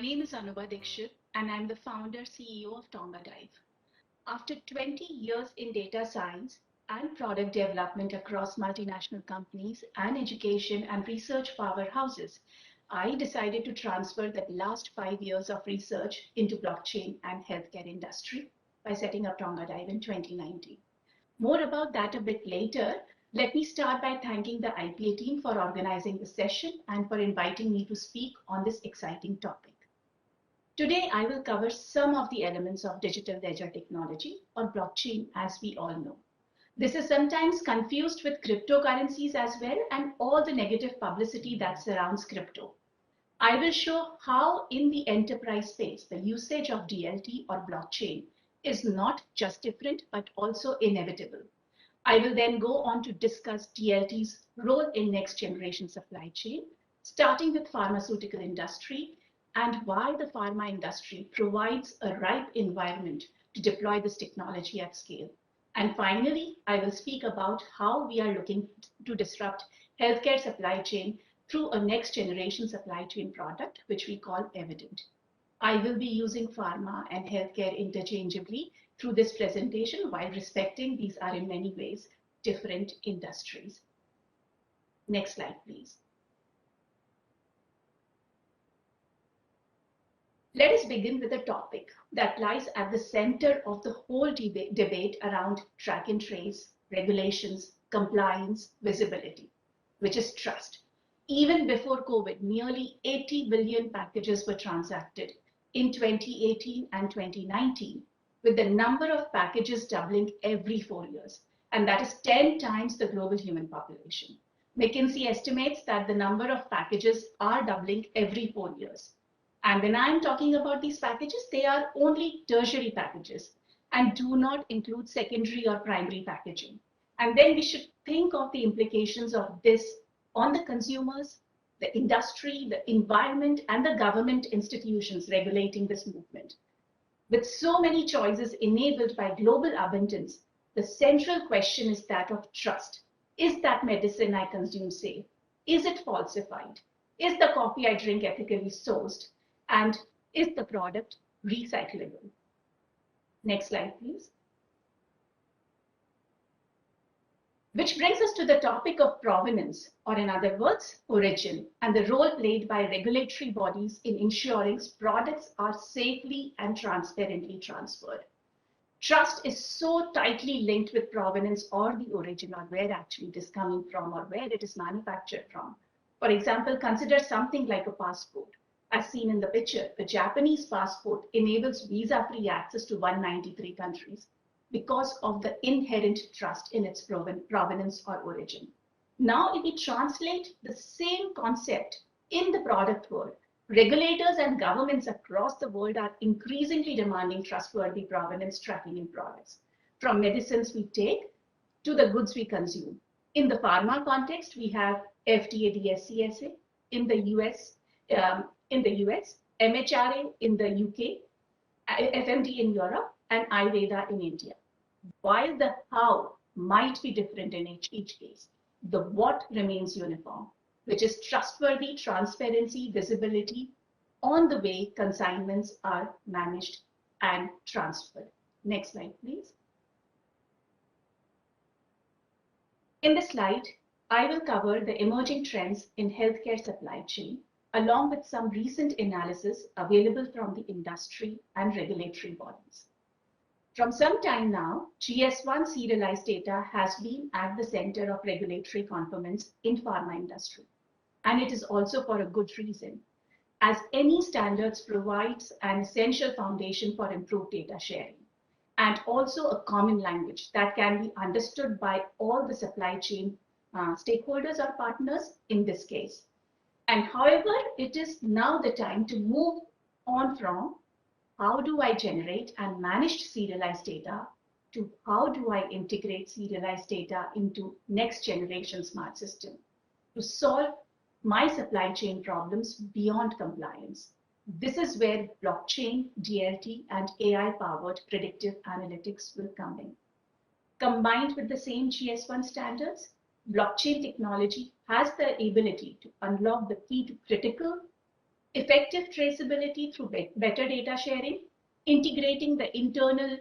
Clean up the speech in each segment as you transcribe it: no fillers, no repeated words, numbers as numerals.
name is Anubha Dixit, and I'm the founder CEO of Tongadive. After 20 years in data science and product development across multinational companies and education and research powerhouses, I decided to transfer the last 5 years of research into blockchain and healthcare industry by setting up Tongadive in 2019. More about that a bit later. Let me start by thanking the IPA team for organizing the session and for inviting me to speak on this exciting topic. Today, I will cover some of the elements of digital ledger technology, or blockchain as we all know. This is sometimes confused with cryptocurrencies as well and all the negative publicity that surrounds crypto. I will show how in the enterprise space, the usage of DLT or blockchain is not just different, but also inevitable. I will then go on to discuss DLT's role in next generation supply chain, starting with pharmaceutical industry and why the pharma industry provides a ripe environment to deploy this technology at scale. And finally, I will speak about how we are looking to disrupt healthcare supply chain through a next generation supply chain product, which we call Evident. I will be using pharma and healthcare interchangeably through this presentation while respecting these are in many ways different industries. Next slide, please. Let us begin with a topic that lies at the center of the whole debate around track and trace, regulations, compliance, visibility, which is trust. Even before COVID, nearly 80 billion packages were transacted in 2018 and 2019, with the number of packages doubling every 4 years, and that is 10 times the global human population. McKinsey estimates that the number of packages are doubling every 4 years. And when I'm talking about these packages, they are only tertiary packages and do not include secondary or primary packaging. And then we should think of the implications of this on the consumers, the industry, the environment, and the government institutions regulating this movement. With so many choices enabled by global abundance, the central question is that of trust. Is that medicine I consume safe? Is it falsified? Is the coffee I drink ethically sourced? And is the product recyclable? Next slide, please. Which brings us to the topic of provenance, or in other words, origin, and the role played by regulatory bodies in ensuring products are safely and transparently transferred. Trust is so tightly linked with provenance or the origin, or where actually it is coming from or where it is manufactured from. For example, consider something like a passport. As seen in the picture, a Japanese passport enables visa-free access to 193 countries because of the inherent trust in its provenance or origin. Now, if we translate the same concept in the product world, regulators and governments across the world are increasingly demanding trustworthy provenance tracking in products, from medicines we take to the goods we consume. In the pharma context, we have FDA DSCSA in the US, MHRA in the UK, FMD in Europe, and IVEDA in India. While the how might be different in each case, the what remains uniform, which is trustworthy transparency, visibility on the way consignments are managed and transferred. Next slide, please. In this slide, I will cover the emerging trends in healthcare supply chain, along with some recent analysis available from the industry and regulatory bodies. From some time now, GS1 serialized data has been at the center of regulatory conformance in pharma industry. And it is also for a good reason, as any standards provides an essential foundation for improved data sharing, and also a common language that can be understood by all the supply chain stakeholders or partners in this case. And however, it is now the time to move on from how do I generate and manage serialized data to how do I integrate serialized data into next generation smart system to solve my supply chain problems beyond compliance. This is where blockchain, DLT, and AI-powered predictive analytics will come in. Combined with the same GS1 standards, blockchain technology has the ability to unlock the key to critical effective traceability through better data sharing, integrating the internal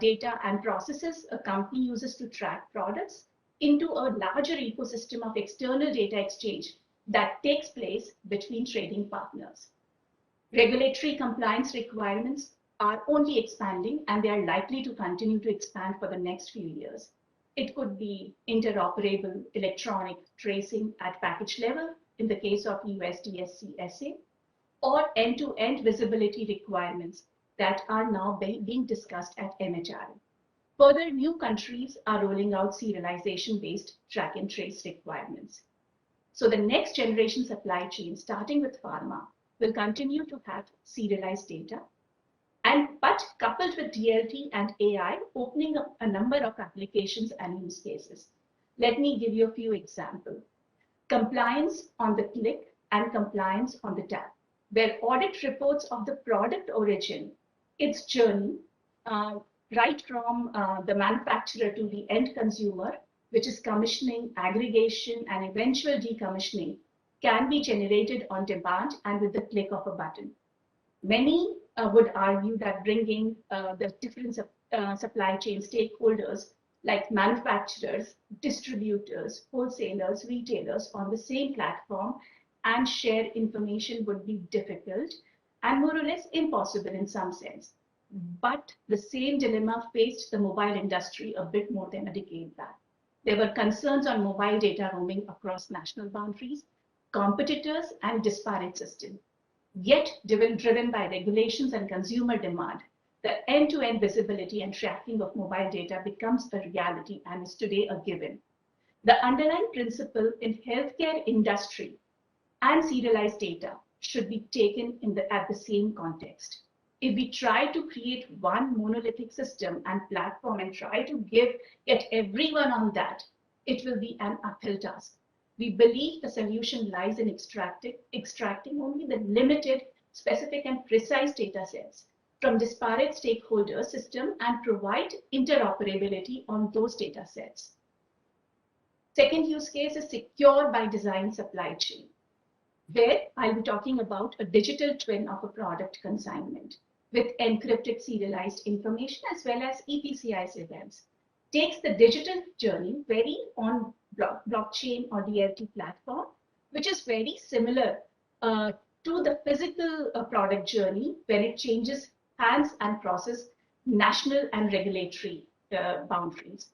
data and processes a company uses to track products into a larger ecosystem of external data exchange that takes place between trading partners. Regulatory compliance requirements are only expanding, and they are likely to continue to expand for the next few years. It could be interoperable electronic tracing at package level in the case of USDSC SA, or end-to-end visibility requirements that are now being discussed at MHRA. Further, new countries are rolling out serialization-based track and trace requirements. So the next generation supply chain, starting with pharma, will continue to have serialized data, but coupled with DLT and AI, opening up a number of applications and use cases. Let me give you a few examples. Compliance on the click and compliance on the tap, where audit reports of the product origin, its journey, right from the manufacturer to the end consumer, which is commissioning, aggregation, and eventual decommissioning, can be generated on demand and with the click of a button. Many would argue that bringing the different supply chain stakeholders like manufacturers, distributors, wholesalers, retailers on the same platform and share information would be difficult and more or less impossible in some sense. But the same dilemma faced the mobile industry a bit more than a decade back. There were concerns on mobile data roaming across national boundaries, competitors, and disparate systems. Yet, driven by regulations and consumer demand, the end-to-end visibility and tracking of mobile data becomes a reality and is today a given. The underlying principle in healthcare industry and serialized data should be taken at the same context. If we try to create one monolithic system and platform and try to get everyone on that, it will be an uphill task. We believe the solution lies in extracting only the limited, specific, and precise data sets from disparate stakeholder system and provide interoperability on those data sets. Second use case is secure by design supply chain, where I'll be talking about a digital twin of a product consignment with encrypted serialized information as well as EPCI events. Takes the digital journey very on blockchain or DLT platform, which is very similar to the physical product journey when it changes hands and process national and regulatory boundaries.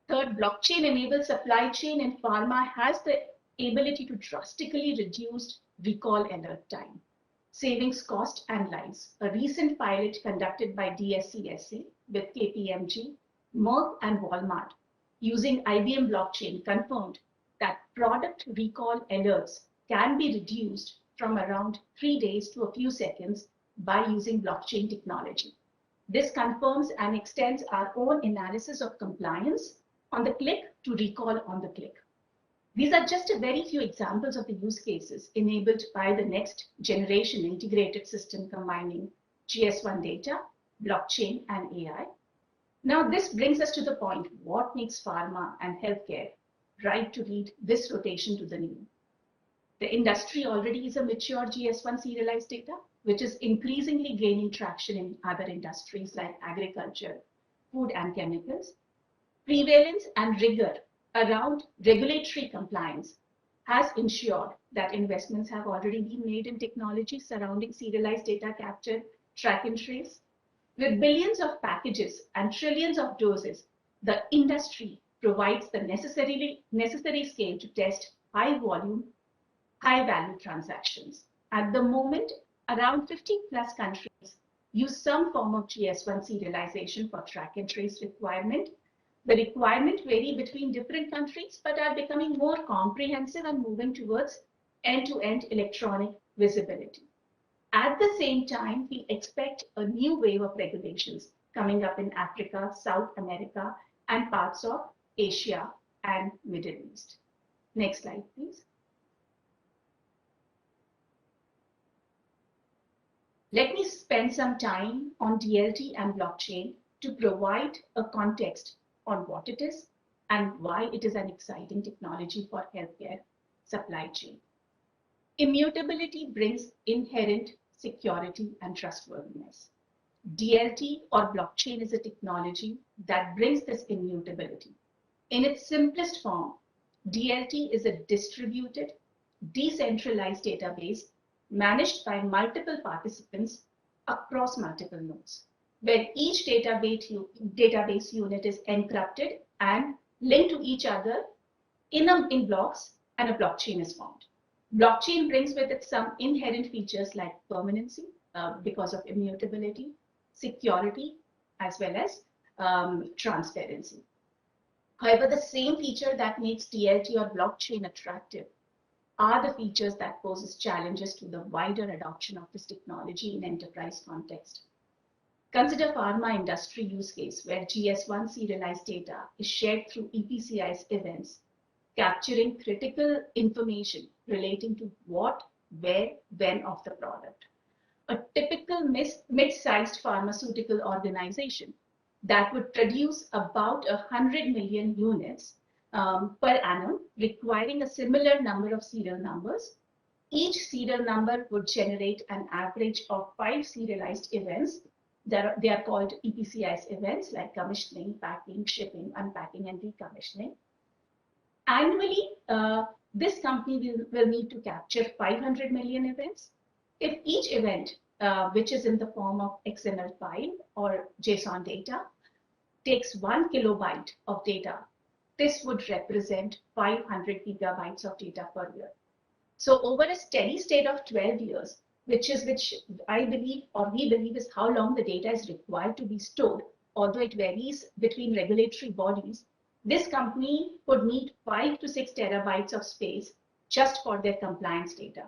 Third, blockchain-enabled supply chain in pharma has the ability to drastically reduce recall alert time, savings cost and lives. A recent pilot conducted by DSCSA with KPMG, Merck, and Walmart using IBM blockchain confirmed that product recall alerts can be reduced from around 3 days to a few seconds by using blockchain technology. This confirms and extends our own analysis of compliance on the click to recall on the click. These are just a very few examples of the use cases enabled by the next generation integrated system combining GS1 data, blockchain, and AI. Now, this brings us to the point, what makes pharma and healthcare right to lead this rotation to the new? The industry already is a mature GS1 serialized data, which is increasingly gaining traction in other industries like agriculture, food and chemicals. Prevalence and rigor around regulatory compliance has ensured that investments have already been made in technology surrounding serialized data capture, track and trace. With billions of packages and trillions of doses, the industry provides the necessary scale to test high volume, high value transactions. At the moment, around 50 plus countries use some form of GS1 serialization for track and trace requirement. The requirements vary between different countries, but are becoming more comprehensive and moving towards end-to-end electronic visibility. At the same time, we expect a new wave of regulations coming up in Africa, South America, and parts of Asia and Middle East. Next slide, please. Let me spend some time on DLT and blockchain to provide a context on what it is and why it is an exciting technology for healthcare supply chain. Immutability brings inherent security and trustworthiness. DLT or blockchain is a technology that brings this immutability. In its simplest form, DLT is a distributed, decentralized database managed by multiple participants across multiple nodes, where each database unit is encrypted and linked to each other in blocks, and a blockchain is formed. Blockchain brings with it some inherent features like permanency because of immutability, security, as well as transparency. However, the same feature that makes DLT or blockchain attractive are the features that poses challenges to the wider adoption of this technology in enterprise context. Consider pharma industry use case where GS1 serialized data is shared through EPCI's events, capturing critical information relating to what, where, when of the product. A typical mid-sized pharmaceutical organization that would produce about 100 million units per annum, requiring a similar number of serial numbers. Each serial number would generate an average of 5 serialized events. They are called EPCI's events, like commissioning, packing, shipping, unpacking, and decommissioning. Annually, this company will need to capture 500 million events. If each event, which is in the form of XML file or JSON data, takes 1 kilobyte of data, this would represent 500 gigabytes of data per year. So over a steady state of 12 years, which I believe, or we believe, is how long the data is required to be stored, although it varies between regulatory bodies, this company would need 5 to 6 terabytes of space just for their compliance data.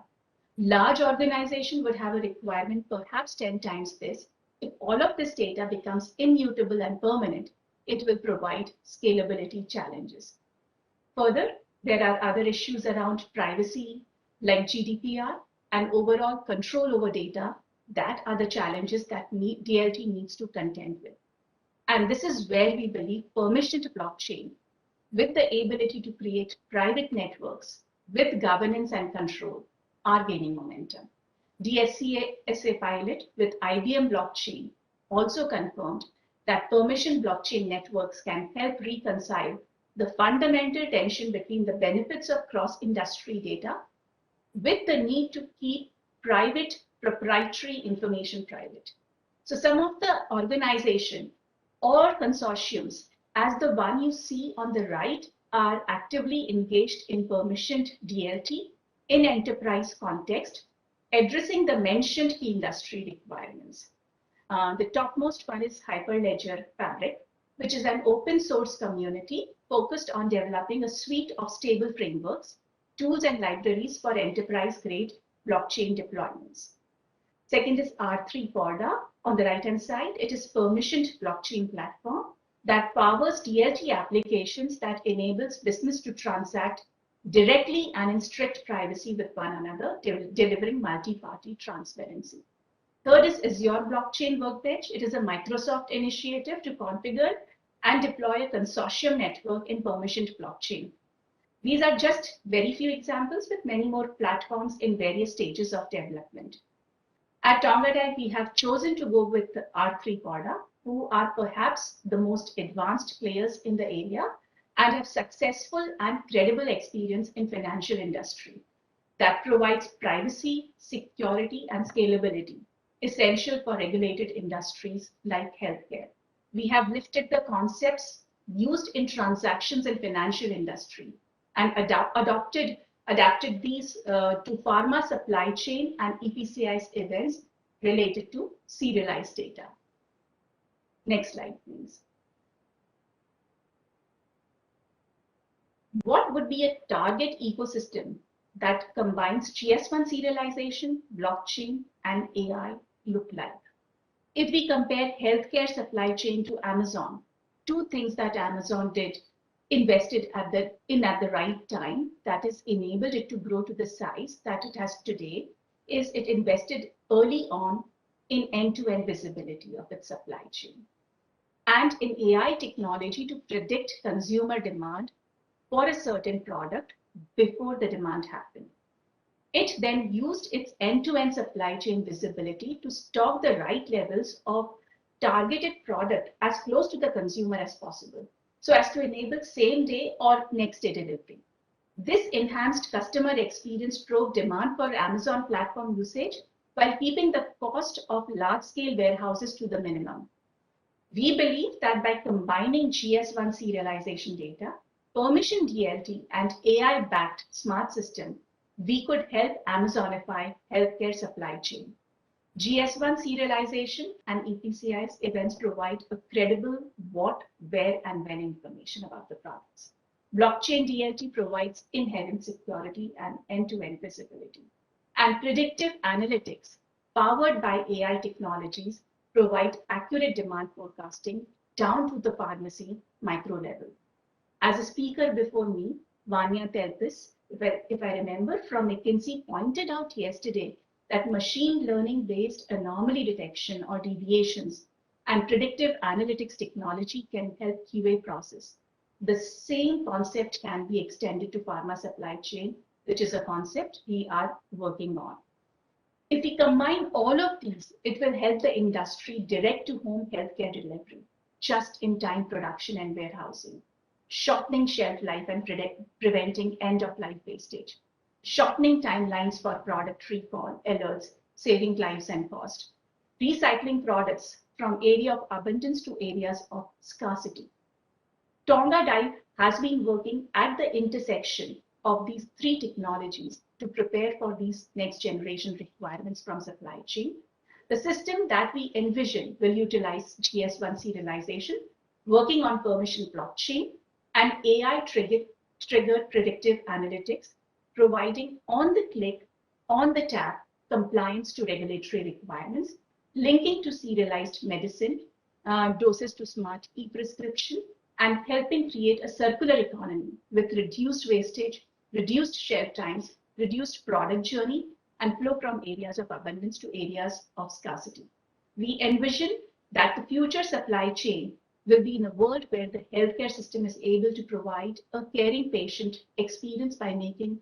Large organization would have a requirement perhaps 10 times this. If all of this data becomes immutable and permanent, it will provide scalability challenges. Further, there are other issues around privacy, like GDPR, and overall control over data. That are the challenges that DLT needs to contend with. And this is where we believe permissioned blockchain, with the ability to create private networks with governance and control, are gaining momentum. DSCSA pilot with IBM blockchain also confirmed that permissioned blockchain networks can help reconcile the fundamental tension between the benefits of cross-industry data with the need to keep private proprietary information private. So some of the organization or consortiums, as the one you see on the right, are actively engaged in permissioned DLT in enterprise context, addressing the mentioned key industry requirements. The topmost one is Hyperledger Fabric, which is an open source community focused on developing a suite of stable frameworks, tools, and libraries for enterprise-grade blockchain deployments. Second is R3 Corda. On the right-hand side, it is permissioned blockchain platform that powers DLT applications that enables business to transact directly and in strict privacy with one another, delivering multi-party transparency. Third is Azure Blockchain Workbench. It is a Microsoft initiative to configure and deploy a consortium network in permissioned blockchain. These are just very few examples, with many more platforms in various stages of development. At Tongadive, we have chosen to go with R3 Corda, who are perhaps the most advanced players in the area and have successful and credible experience in financial industry that provides privacy, security, and scalability essential for regulated industries like healthcare. We have lifted the concepts used in transactions in financial industry and adapted these to pharma supply chain and EPCI's events related to serialized data. Next slide, please. What would be a target ecosystem that combines GS1 serialization, blockchain, and AI look like? If we compare healthcare supply chain to Amazon, two things that Amazon invested at the right time, that is enabled it to grow to the size that it has today, is it invested early on in end-to-end visibility of its supply chain and in AI technology to predict consumer demand for a certain product before the demand happened. It then used its end-to-end supply chain visibility to stock the right levels of targeted product as close to the consumer as possible, so as to enable same-day or next-day delivery. This enhanced customer experience drove demand for Amazon platform usage while keeping the cost of large-scale warehouses to the minimum. We believe that by combining GS1 serialization data, permission DLT, and AI-backed smart system, we could help Amazonify healthcare supply chain. GS1 serialization and EPCI's events provide a credible what, where, and when information about the products. Blockchain DLT provides inherent security and end-to-end visibility. And predictive analytics, powered by AI technologies, provide accurate demand forecasting down to the pharmacy micro level. As a speaker before me, Vanya Telpis, if I remember from McKinsey, pointed out yesterday that machine learning-based anomaly detection or deviations and predictive analytics technology can help QA process. The same concept can be extended to pharma supply chain, which is a concept we are working on. If we combine all of these, it will help the industry direct-to-home healthcare delivery, just-in-time production and warehousing, shortening shelf life and preventing end-of-life wastage, shortening timelines for product recall alerts, saving lives and cost, recycling products from area of abundance to areas of scarcity. Tongadive has been working at the intersection of these three technologies to prepare for these next generation requirements from supply chain. The system that we envision will utilize GS1 serialization, working on permission blockchain, and AI-triggered predictive analytics, providing on-the-click, on-the-tap compliance to regulatory requirements, linking to serialized medicine, doses to smart e-prescription, and helping create a circular economy with reduced wastage, reduced shelf times, reduced product journey, and flow from areas of abundance to areas of scarcity. We envision that the future supply chain will be in a world where the healthcare system is able to provide a caring patient experience by making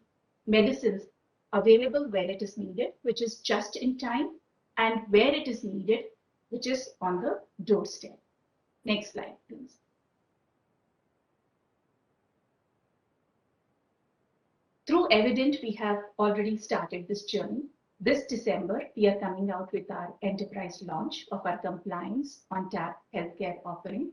medicines available where it is needed, which is just in time, and where it is needed, which is on the doorstep. Next slide, please. Through Evident, we have already started this journey. This December, we are coming out with our enterprise launch of our compliance on tap healthcare offering.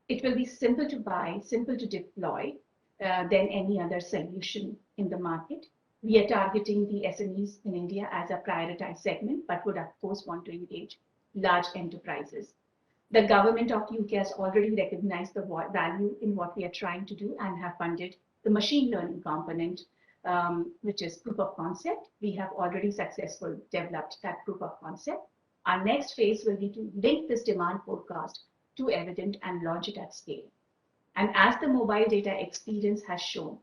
It will be simple to buy, simple to deploy than any other solution in the market. We are targeting the SMEs in India as a prioritized segment, but would of course want to engage large enterprises. The government of UK has already recognized the value in what we are trying to do and have funded the machine learning component, which is proof of concept. We have already successfully developed that proof of concept. Our next phase will be to link this demand forecast to Evident and launch it at scale. And as the mobile data experience has shown,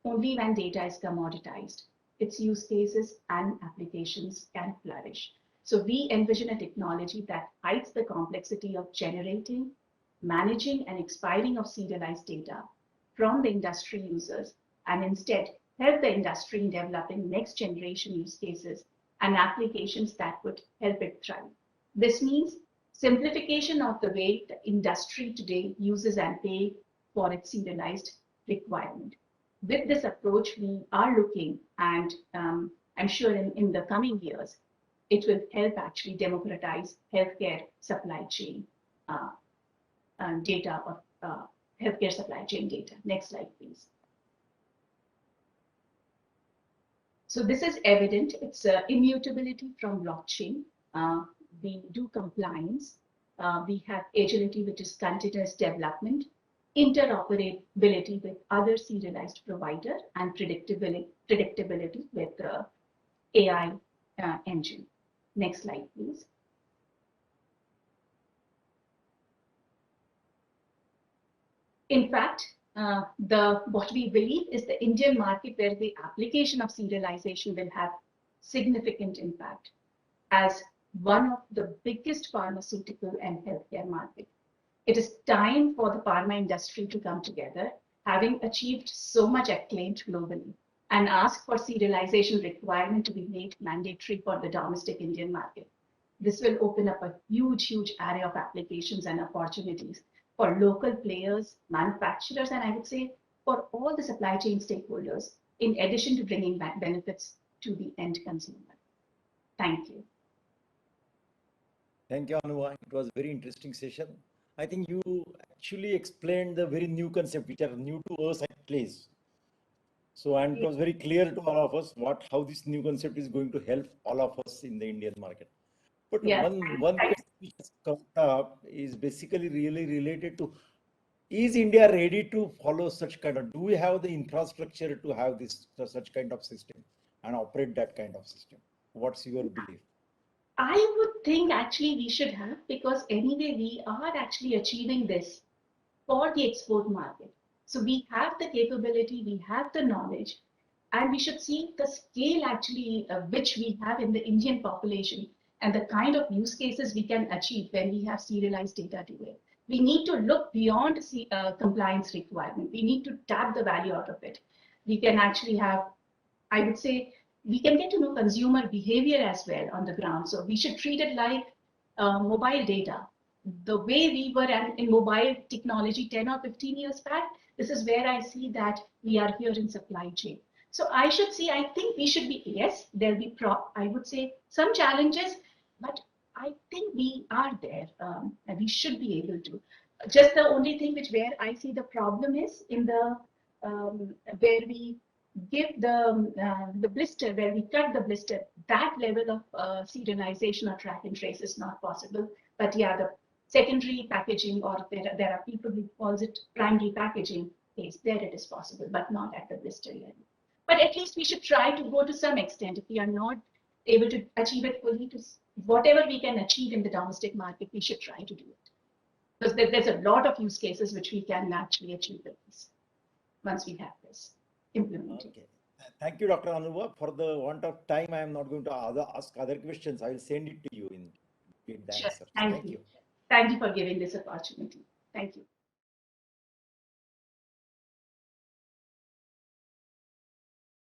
only when data is commoditized, its use cases and applications can flourish. So we envision a technology that hides the complexity of generating, managing, and expiring of serialized data from the industry users, and instead help the industry in developing next generation use cases and applications that would help it thrive. This means simplification of the way the industry today uses and pay for its serialized requirement. With this approach, we are looking, and I'm sure in the coming years, it will help actually democratize healthcare supply chain data or healthcare supply chain data. Next slide, please. So this is Evident. It's immutability from blockchain. We do compliance. We have agility, which is continuous development, interoperability with other serialized provider, and predictability with the AI engine. Next slide, please. In fact, what we believe is the Indian market where the application of serialization will have significant impact as one of the biggest pharmaceutical and healthcare market. It is time for the pharma industry to come together, having achieved so much acclaim globally. and ask for serialization requirement to be made mandatory for the domestic Indian market. This will open up a huge array of applications and opportunities for local players, manufacturers, and I would say for all the supply chain stakeholders, in addition to bringing back benefits to the end consumer. Thank you. Thank you, Anubha. It was a very interesting session. I think you actually explained the very new concept, which are new to us at place. So, and it was very clear to all of us how this new concept is going to help all of us in the Indian market. But Yeah. one question which has come up is basically really related to, is India ready to follow such kind of, do we have the infrastructure to have this such kind of system and operate that kind of system? What's your belief? I would think actually we should have, because anyway we are actually achieving this for the export market. So we have the capability, we have the knowledge, and we should see the scale actually which we have in the Indian population and the kind of use cases we can achieve when we have serialized data to it. We need to look beyond compliance requirement. We need to tap the value out of it. We can actually have, I would say, we can get to know consumer behavior as well on the ground. So we should treat it like mobile data. The way we were in mobile technology 10 or 15 years back, this is where I see that we are here in supply chain. So I should see, I think we should be, yes, there'll be, I would say, some challenges, but I think we are there and we should be able to. Just the only thing where I see the problem is in the, where we give the blister, where we cut the blister, that level of serialization or track and trace is not possible. But yeah, the secondary packaging, or there are people who calls it primary packaging, yes, there it is possible, but not at the blister level. But at least we should try to go to some extent. If we are not able to achieve it fully, to whatever we can achieve in the domestic market, we should try to do it. Because there's a lot of use cases which we can actually achieve with this once we have this implemented. Okay. Thank you, Dr. Anubha. For the want of time, I am not going to ask other questions. I will send it to you in the Sure. answers. Thank you. Thank you for giving this opportunity. Thank you.